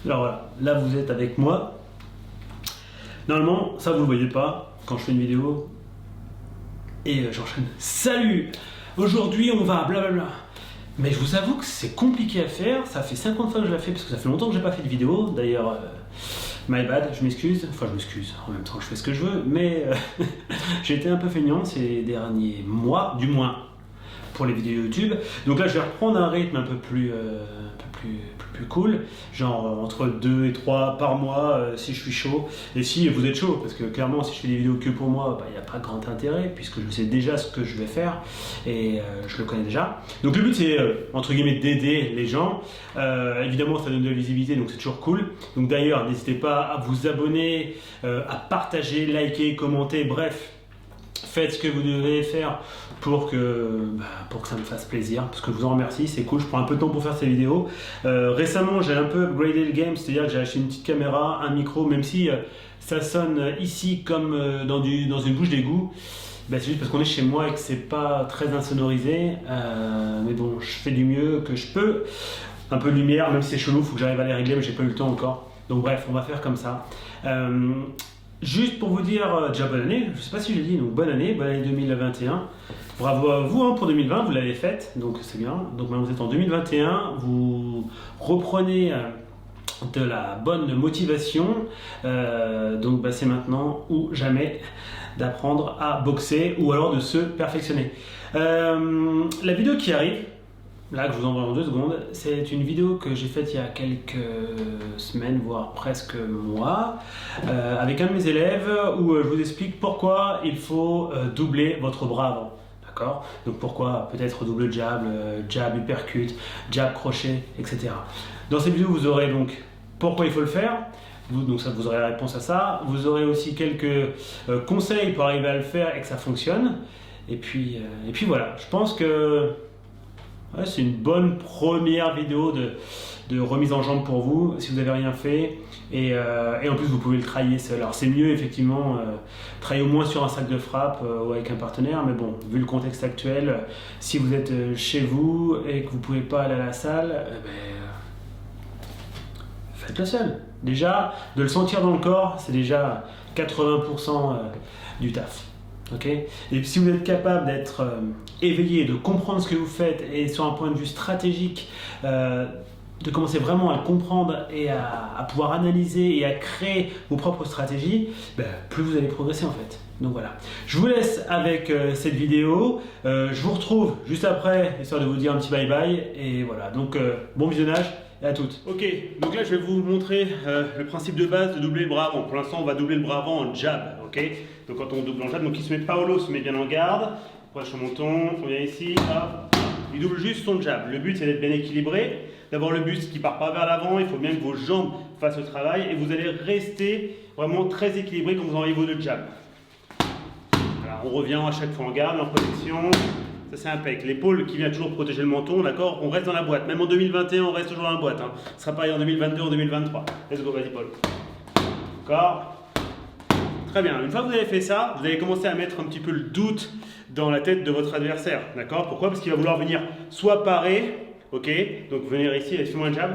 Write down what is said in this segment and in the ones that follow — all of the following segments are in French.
Alors voilà, là vous êtes avec moi. Normalement, ça vous le voyez pas quand je fais une vidéo. Et j'enchaîne. Salut! Aujourd'hui on va blablabla. Mais je vous avoue que c'est compliqué à faire. Ça fait 50 fois que je la fais parce que ça fait longtemps que j'ai pas fait de vidéo. D'ailleurs, my bad, je m'excuse. Enfin, je m'excuse. En même temps, je fais ce que je veux. Mais j'ai été un peu feignant ces derniers mois, du moins pour les vidéos YouTube. Donc là, je vais reprendre un rythme un peu plus cool, genre entre 2 et 3 par mois si je suis chaud. Et si vous êtes chaud, parce que clairement, si je fais des vidéos que pour moi, il n'y a pas grand intérêt, puisque je sais déjà ce que je vais faire et je le connais déjà. Donc le but, c'est entre guillemets d'aider les gens. Évidemment, ça donne de la visibilité, donc c'est toujours cool. Donc d'ailleurs, n'hésitez pas à vous abonner, à partager, liker, commenter, bref. Faites ce que vous devez faire pour que ça me fasse plaisir, parce que je vous en remercie, c'est cool, je prends un peu de temps pour faire ces vidéos. Récemment, j'ai un peu upgradé le game, c'est-à-dire que j'ai acheté une petite caméra, un micro, même si ça sonne ici comme dans une bouche d'égout. C'est juste parce qu'on est chez moi et que c'est pas très insonorisé, mais bon, je fais du mieux que je peux. Un peu de lumière, même si c'est chelou, il faut que j'arrive à les régler, mais j'ai pas eu le temps encore. Donc bref, on va faire comme ça. Juste pour vous dire déjà bonne année, je ne sais pas si je l'ai dit, donc bonne année 2021. Bravo à vous pour 2020, vous l'avez faite, donc c'est bien. Donc maintenant vous êtes en 2021, vous reprenez de la bonne motivation. Donc c'est maintenant ou jamais d'apprendre à boxer ou alors de se perfectionner. La vidéo qui arrive, là que je vous envoie en 2 secondes, c'est une vidéo que j'ai faite il y a quelques semaines, voire presque mois, avec un de mes élèves où je vous explique pourquoi il faut doubler votre bras avant. D'accord ? Donc pourquoi peut-être double jab, jab uppercut, jab crochet, etc. Dans cette vidéo, vous aurez donc pourquoi il faut le faire. Donc ça, vous aurez la réponse à ça. Vous aurez aussi quelques conseils pour arriver à le faire et que ça fonctionne. Et puis voilà, je pense que ouais, c'est une bonne première vidéo de remise en jambe pour vous, si vous n'avez rien fait. Et en plus, vous pouvez le travailler seul. Alors c'est mieux, effectivement, travailler au moins sur un sac de frappe ou avec un partenaire. Mais bon, vu le contexte actuel, si vous êtes chez vous et que vous ne pouvez pas aller à la salle, faites-le seul. Déjà, de le sentir dans le corps, c'est déjà 80% du taf. Okay. Et si vous êtes capable d'être éveillé, de comprendre ce que vous faites et sur un point de vue stratégique, de commencer vraiment à le comprendre et à pouvoir analyser et à créer vos propres stratégies, plus vous allez progresser en fait. Donc voilà, je vous laisse avec cette vidéo, je vous retrouve juste après, histoire de vous dire un petit bye bye, et voilà, donc bon visionnage. Et à toutes. Ok, donc là je vais vous montrer le principe de base de doubler le bras avant. Pour l'instant, on va doubler le bras avant en jab. Ok, donc quand on double en jab, donc Paolo se met bien en garde. Après, je monte, on vient ici, hop, il double juste son jab. Le but c'est d'être bien équilibré, d'avoir le buste qui part pas vers l'avant. Il faut bien que vos jambes fassent le travail et vous allez rester vraiment très équilibré quand vous envoyez vos deux jabs. Voilà, on revient à chaque fois en garde, en protection. Ça c'est impec. L'épaule qui vient toujours protéger le menton, d'accord? On reste dans la boîte. Même en 2021, on reste toujours dans la boîte. Hein. Ce sera pareil en 2022, en 2023. Let's go, vas-y Paul. D'accord? Très bien. Une fois que vous avez fait ça, vous allez commencer à mettre un petit peu le doute dans la tête de votre adversaire. D'accord? Pourquoi? Parce qu'il va vouloir venir soit parer, ok? Donc venir ici, fais-moi un jab.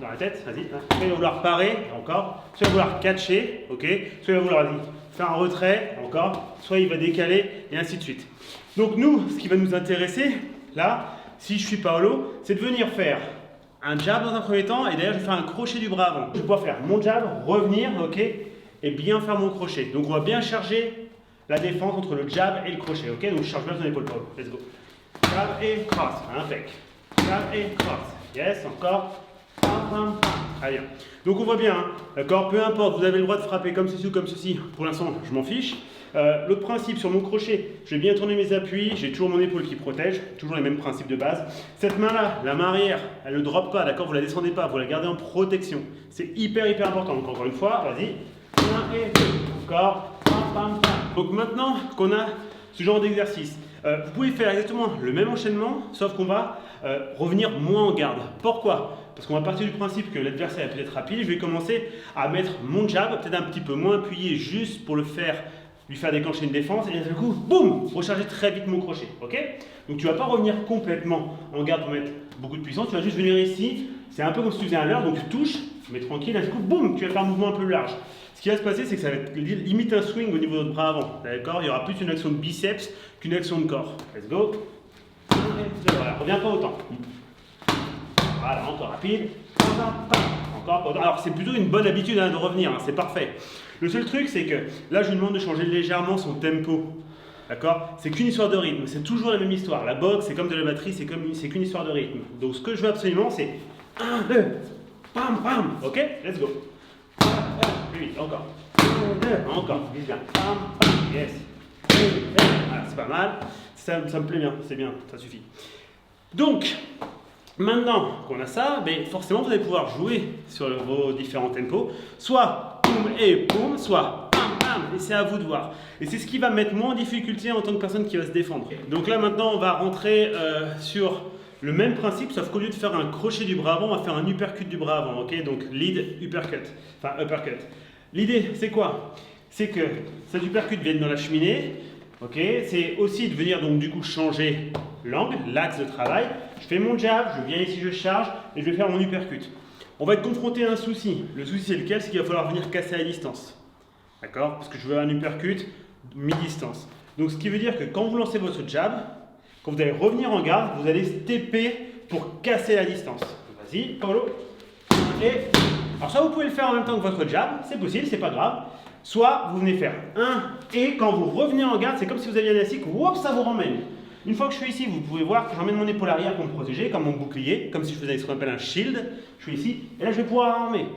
Dans la tête, vas-y. Hein. Soit il va vouloir parer, encore. Soit il va vouloir catcher, ok? Soit il va vouloir, vas-y, faire un retrait, encore. Soit il va décaler, et ainsi de suite. Donc nous, ce qui va nous intéresser, là, si je suis Paolo, c'est de venir faire un jab dans un premier temps, et d'ailleurs je vais faire un crochet du bras avant. Je vais pouvoir faire mon jab, revenir, ok, et bien faire mon crochet. Donc on va bien charger la défense entre le jab et le crochet, ok? Donc je charge bien ton épaule, Paolo. Let's go. Jab et cross, impec. Jab et cross. Yes, encore. Très bien. Donc on voit bien, hein, d'accord, peu importe, vous avez le droit de frapper comme ceci ou comme ceci. Pour l'instant, je m'en fiche. L'autre principe sur mon crochet, je vais bien tourner mes appuis, j'ai toujours mon épaule qui protège, toujours les mêmes principes de base. Cette main-là, la main arrière, elle ne drop pas, d'accord, vous la descendez pas, vous la gardez en protection. C'est hyper important. Donc encore une fois, vas-y. 1 et 2. Encore. Donc maintenant qu'on a ce genre d'exercice, vous pouvez faire exactement le même enchaînement, sauf qu'on va revenir moins en garde. Pourquoi? Parce qu'on va partir du principe que l'adversaire est peut-être rapide. Je vais commencer à mettre mon jab, peut-être un petit peu moins appuyé, juste pour le faire lui faire déclencher une défense, et d'un coup, boum, recharger très vite mon crochet, ok? Donc tu ne vas pas revenir complètement en garde pour mettre beaucoup de puissance, tu vas juste venir ici, c'est un peu comme si tu faisais un leurre, donc tu touches, mais tranquille, d'un coup, boum, tu vas faire un mouvement un peu large. Ce qui va se passer, c'est que ça va être limite un swing au niveau de votre bras avant, d'accord? Il y aura plus une action de biceps qu'une action de corps. Let's go. Voilà, reviens pas autant. Voilà, encore rapide. Encore pas autant. Alors c'est plutôt une bonne habitude hein, de revenir, hein, c'est parfait. Le seul truc, c'est que là, je lui demande de changer légèrement son tempo. D'accord? C'est qu'une histoire de rythme, c'est toujours la même histoire. La boxe, c'est comme de la batterie, c'est qu'une histoire de rythme. Donc ce que je veux absolument, c'est 1, 2, pam, pam. Ok? Let's go. Plus vite, encore. 1, 2, encore, vise bien. Pam, pam, yes. Voilà, c'est pas mal. Ça me plaît bien, c'est bien, ça suffit. Donc, maintenant qu'on a ça, ben forcément vous allez pouvoir jouer sur vos différents tempos. Soit boum et boum, soit bam bam, et c'est à vous de voir. Et c'est ce qui va mettre moins en difficulté en tant que personne qui va se défendre. Donc là maintenant on va rentrer sur le même principe, sauf qu'au lieu de faire un crochet du bras avant, on va faire un uppercut du bras avant, ok? Donc lead, uppercut, enfin uppercut. L'idée c'est quoi? C'est que cet uppercut vienne dans la cheminée. Ok, c'est aussi de venir donc du coup changer l'angle, l'axe de travail. Je fais mon jab, je viens ici, je charge et je vais faire mon uppercut. On va être confronté à un souci. Le souci c'est lequel? C'est qu'il va falloir venir casser à distance. D'accord? Parce que je veux un uppercut mi-distance. Donc ce qui veut dire que quand vous lancez votre jab, quand vous allez revenir en garde, vous allez stepper pour casser la distance. Vas-y, Paolo. Et alors ça vous pouvez le faire en même temps que votre jab, c'est possible, c'est pas grave. Soit vous venez faire un et quand vous revenez en garde, c'est comme si vous aviez un élastique, whoop, ça vous ramène. Une fois que je suis ici, vous pouvez voir que j'emmène mon épaule arrière pour me protéger, comme mon bouclier, comme si je faisais ce qu'on appelle un shield. Je suis ici, et là je vais pouvoir armer.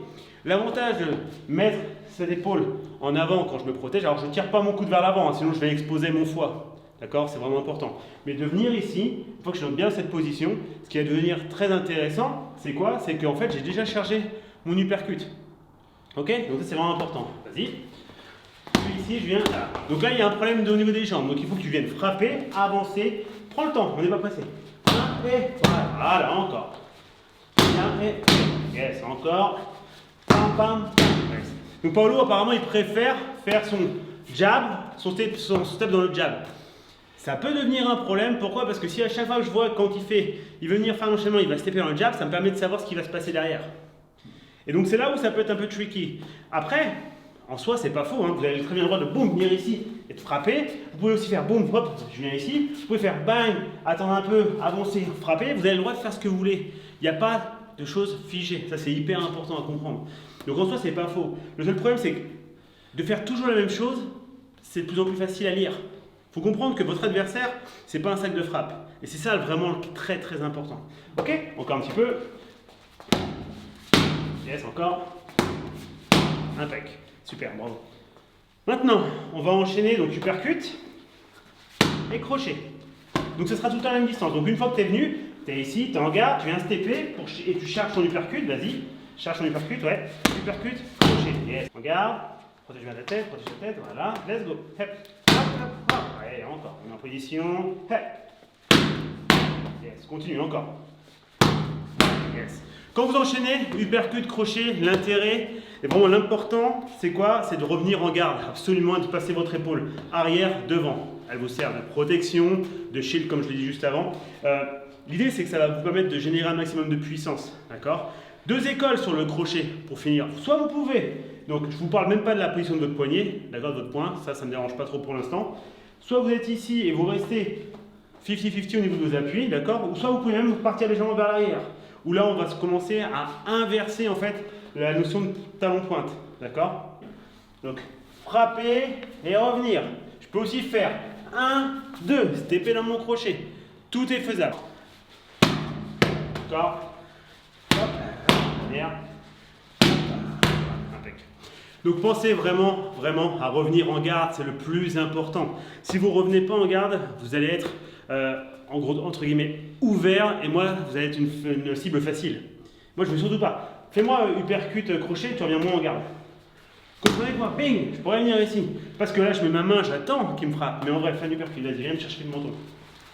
L'avantage de mettre cette épaule en avant quand je me protège, alors je ne tire pas mon coude vers l'avant, hein, sinon je vais exposer mon foie. D'accord? C'est vraiment important. Mais de venir ici, une fois que je note bien cette position, ce qui va devenir très intéressant, c'est quoi? C'est qu'en fait j'ai déjà chargé mon uppercut. Ok? Donc ça c'est vraiment important. Vas-y. Ici, je viens là. Donc là, il y a un problème au niveau des jambes. Donc il faut que tu viennes frapper, avancer. Prends le temps, on n'est pas pressé. 1 et voilà, encore. 1 et yes, encore. Pam, pam, pam. Yes. Donc Paolo, apparemment, il préfère faire son jab, son step dans le jab. Ça peut devenir un problème. Pourquoi? Parce que si à chaque fois que je vois quand il veut venir faire l'enchaînement, il va stepper dans le jab, ça me permet de savoir ce qui va se passer derrière. Et donc c'est là où ça peut être un peu tricky. Après, en soi, c'est pas faux, hein. Vous avez très bien le droit de boum, venir ici et de frapper. Vous pouvez aussi faire boum, hop, je viens ici. Vous pouvez faire bang, attendre un peu, avancer, frapper. Vous avez le droit de faire ce que vous voulez. Il n'y a pas de choses figées. Ça, c'est hyper important à comprendre. Donc en soi, c'est pas faux. Le seul problème, c'est que de faire toujours la même chose, c'est de plus en plus facile à lire. Il faut comprendre que votre adversaire, c'est pas un sac de frappe. Et c'est ça vraiment très très important. Ok? Encore un petit peu. Yes, encore. Impec. Super, bravo. Maintenant, on va enchaîner donc uppercut et crochet. Donc ce sera tout à la même distance. Donc une fois que tu es venu, tu es ici, tu es en garde, tu viens stepper et tu charges ton uppercut, vas-y. Charge ton uppercut, ouais. Uppercut, crochet. Yes, en garde. Protège bien ta tête, voilà. Let's go. Hep. Hop, hop, hop. Ouais, encore. On est en position. Hep. Yes, continue, encore. Yes. Quand vous enchaînez, uppercut, crochet, l'intérêt, et vraiment l'important, c'est quoi? C'est de revenir en garde, absolument, et de passer votre épaule arrière, devant. Elle vous sert de protection, de shield, comme je l'ai dit juste avant. L'idée, c'est que ça va vous permettre de générer un maximum de puissance, d'accord? 2 écoles sur le crochet, pour finir. Soit vous pouvez, donc je ne vous parle même pas de la position de votre poignet, d'accord, de votre poing, ça ne me dérange pas trop pour l'instant. Soit vous êtes ici et vous restez 50-50 au niveau de vos appuis, d'accord? Ou soit vous pouvez même partir légèrement vers l'arrière. Où là, on va commencer à inverser en fait la notion de talon-pointe, d'accord? Donc, frapper et revenir. Je peux aussi faire 1, 2, stepper dans mon crochet. Tout est faisable. D'accord? Hop, derrière. Impec. Donc, pensez vraiment à revenir en garde, c'est le plus important. Si vous ne revenez pas en garde, vous allez être en gros, entre guillemets, ouvert, et moi, vous allez être une cible facile. Moi, je ne veux surtout pas. Fais-moi uppercut, crochet, tu reviens moins en garde. Comprenez-moi, bing, je pourrais venir ici. Parce que là, je mets ma main, j'attends qu'il me frappe. Mais en vrai, fais un uppercut, vas-y, viens me chercher le menton.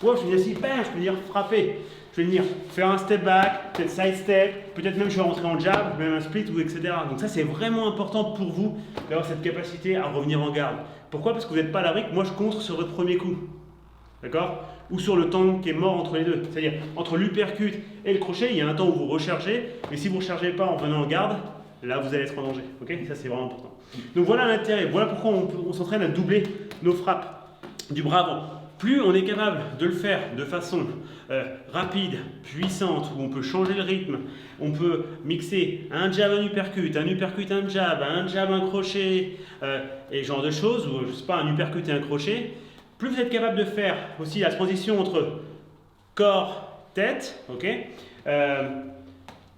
Ouais, je viens ici, bang, je peux venir frapper. je vais venir faire un step back, peut-être side step, peut-être même je vais rentrer en jab, même un split, ou etc. Donc ça, c'est vraiment important pour vous d'avoir cette capacité à revenir en garde. Pourquoi? Parce que vous n'êtes pas à l'abri que moi, je contre sur votre premier coup. D'accord? Ou sur le temps qui est mort entre les deux. C'est-à-dire, entre l'uppercut et le crochet, il y a un temps où vous rechargez, mais si vous ne rechargez pas en venant en garde, là, vous allez être en danger. Ok? Ça, c'est vraiment important. Donc voilà l'intérêt. Voilà pourquoi on s'entraîne à doubler nos frappes du bras avant. Plus on est capable de le faire de façon rapide, puissante, où on peut changer le rythme, on peut mixer un jab, un uppercut, un jab, un crochet, et ce genre de choses, ou je sais pas, un uppercut et un crochet. Plus vous êtes capable de faire aussi la transition entre corps, tête, ok,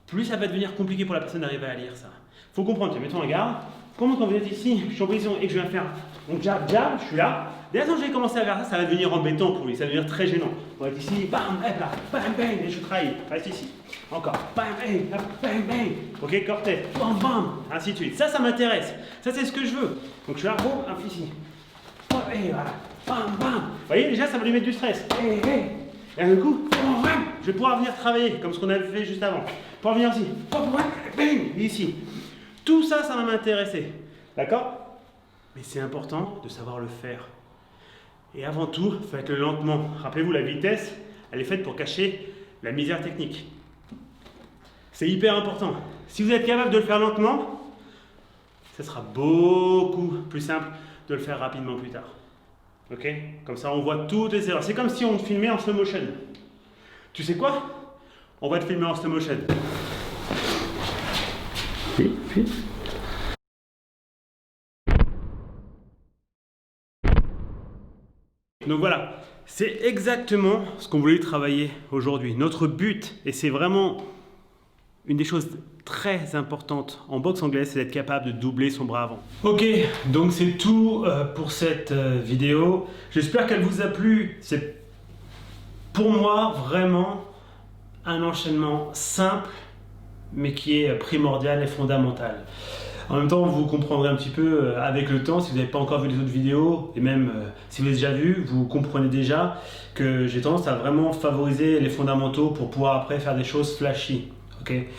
plus ça va devenir compliqué pour la personne d'arriver à lire ça. Il faut comprendre, mettons en garde, comment quand vous êtes ici, je suis en position et que je viens faire mon jab, je suis là, dès l'instant que j'ai commencé à faire ça, ça va devenir embêtant pour lui, ça va devenir très gênant. On va être ici, bam, hop là, bam, bang, et je travaille, reste ici, encore, bam, bang, ok, corps, tête, bam, bam, ainsi de suite. Ça m'intéresse, ça c'est ce que je veux. Donc je suis là, bon, un ici, hop, et voilà. Bam, bam. Vous voyez, déjà, ça va lui mettre du stress. Et d'un coup, je vais pouvoir venir travailler, comme ce qu'on avait fait juste avant. Pour venir ici. Et ici. Tout ça, ça va m'intéresser. D'accord? Mais c'est important de savoir le faire. Et avant tout, faites-le lentement. Rappelez-vous, la vitesse, elle est faite pour cacher la misère technique. C'est hyper important. Si vous êtes capable de le faire lentement, ça sera beaucoup plus simple de le faire rapidement plus tard. Ok? Comme ça, on voit toutes les erreurs. C'est comme si on te filmait en slow motion. Tu sais quoi? On va te filmer en slow motion. Puis. Donc voilà, c'est exactement ce qu'on voulait travailler aujourd'hui. Notre but, et c'est vraiment une des choses très importantes en boxe anglaise, c'est d'être capable de doubler son bras avant. Ok, donc c'est tout pour cette vidéo. J'espère qu'elle vous a plu. C'est pour moi vraiment un enchaînement simple, mais qui est primordial et fondamental. En même temps, vous comprendrez un petit peu avec le temps, si vous n'avez pas encore vu les autres vidéos, et même si vous les avez déjà vues, vous comprenez déjà que j'ai tendance à vraiment favoriser les fondamentaux pour pouvoir après faire des choses flashy. Okay.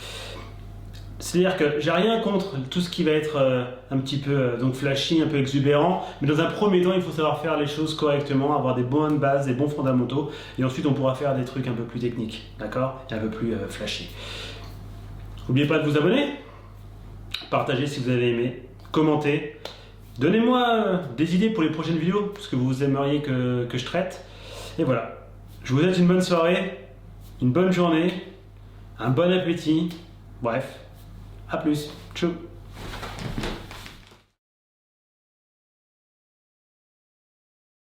C'est-à-dire que j'ai rien contre tout ce qui va être un petit peu donc flashy, un peu exubérant, mais dans un premier temps, il faut savoir faire les choses correctement, avoir des bonnes bases, des bons fondamentaux, et ensuite on pourra faire des trucs un peu plus techniques, d'accord, et un peu plus flashy. N'oubliez pas de vous abonner, partagez si vous avez aimé, commentez, donnez-moi des idées pour les prochaines vidéos, ce que vous aimeriez que je traite, et voilà. Je vous souhaite une bonne soirée, une bonne journée, un bon appétit, bref, à plus, ciao.